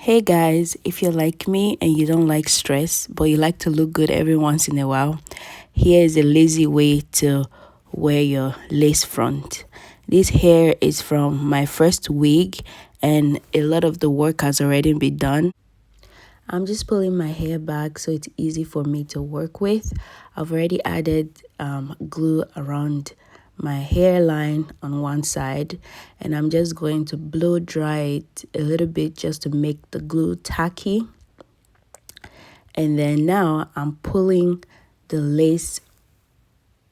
Hey guys, if you're like me and you don't like stress, but you like to look good every once in a while, here is a lazy way to wear your lace front. This hair is from my first wig, and a lot of the work has already been done. I'm just pulling my hair back so it's easy for me to work with. I've already added glue around my hairline on one side, and I'm just going to blow dry it a little bit just to make the glue tacky. And then now I'm pulling the lace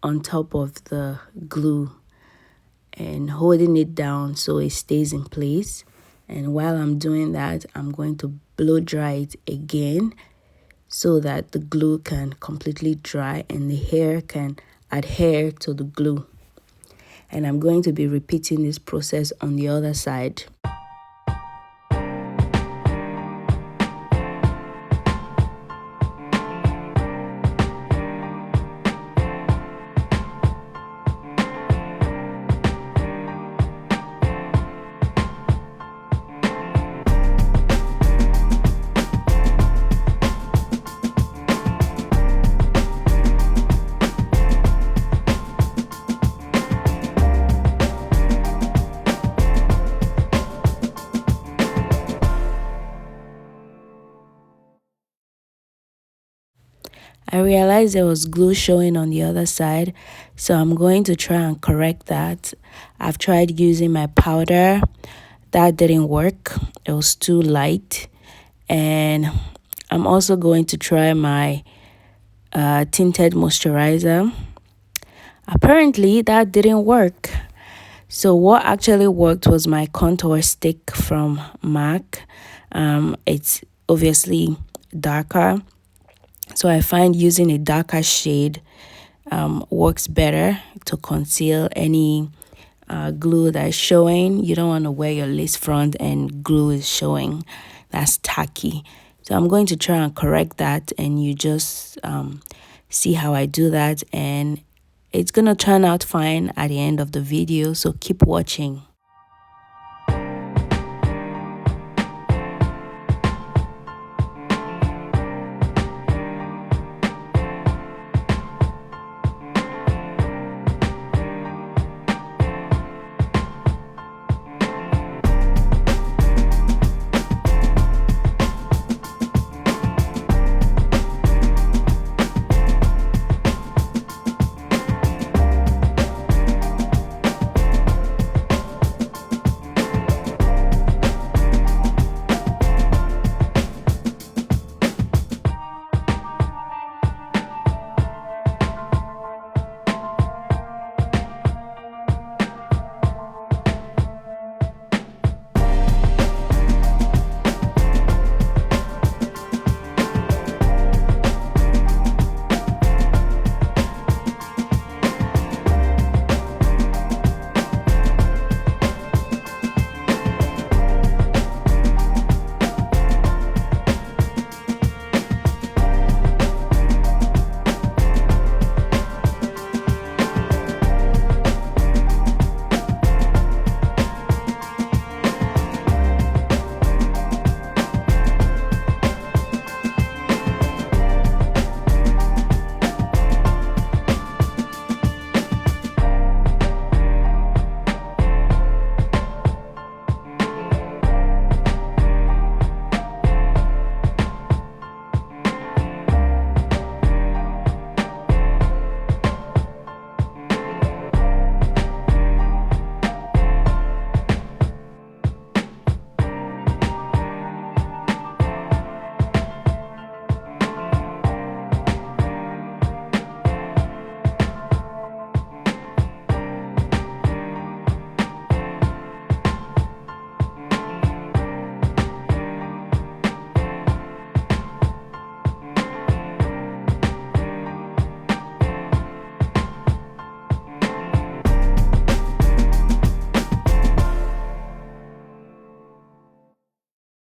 on top of the glue and holding it down so it stays in place. And while I'm doing that, I'm going to blow dry it again so that the glue can completely dry and the hair can adhere to the glue. And I'm going to be repeating this process on the other side. I realized there was glue showing on the other side, so I'm going to try and correct that. I've tried using my powder. That didn't work. It was too light. And I'm also going to try my tinted moisturizer. Apparently, that didn't work. So what actually worked was my contour stick from MAC. It's obviously darker, so I find using a darker shade works better to conceal any glue that is showing. You don't want to wear your lace front and glue is showing. That's tacky. So I'm going to try and correct that, and you just see how I do that, and it's gonna turn out fine at the end of the video, so keep watching.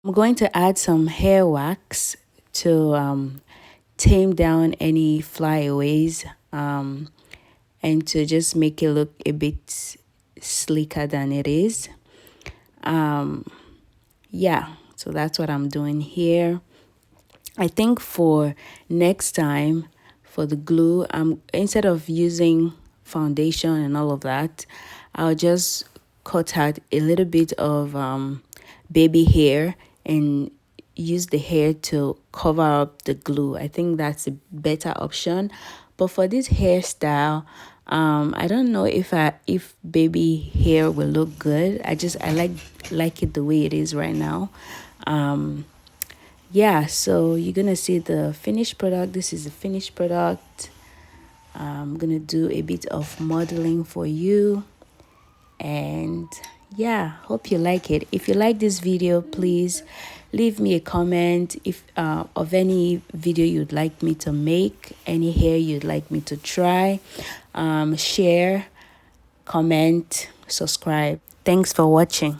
I'm going to add some hair wax to tame down any flyaways and to just make it look a bit sleeker than it is. Yeah, so So that's what I'm doing here. I think for next time, for the glue, I'm instead of using foundation and all of that, I'll just cut out a little bit of baby hair and use the hair to cover up the glue. I think that's a better option. But for this hairstyle, I don't know if baby hair will look good. I like it the way it is right now. Yeah, so you're gonna see the finished product. This is the finished product. I'm gonna do a bit of modeling for you, and yeah, hope you like it. If you like this video, please leave me a comment if of any video you'd like me to make, any hair you'd like me to try. Share, comment, subscribe. Thanks for watching.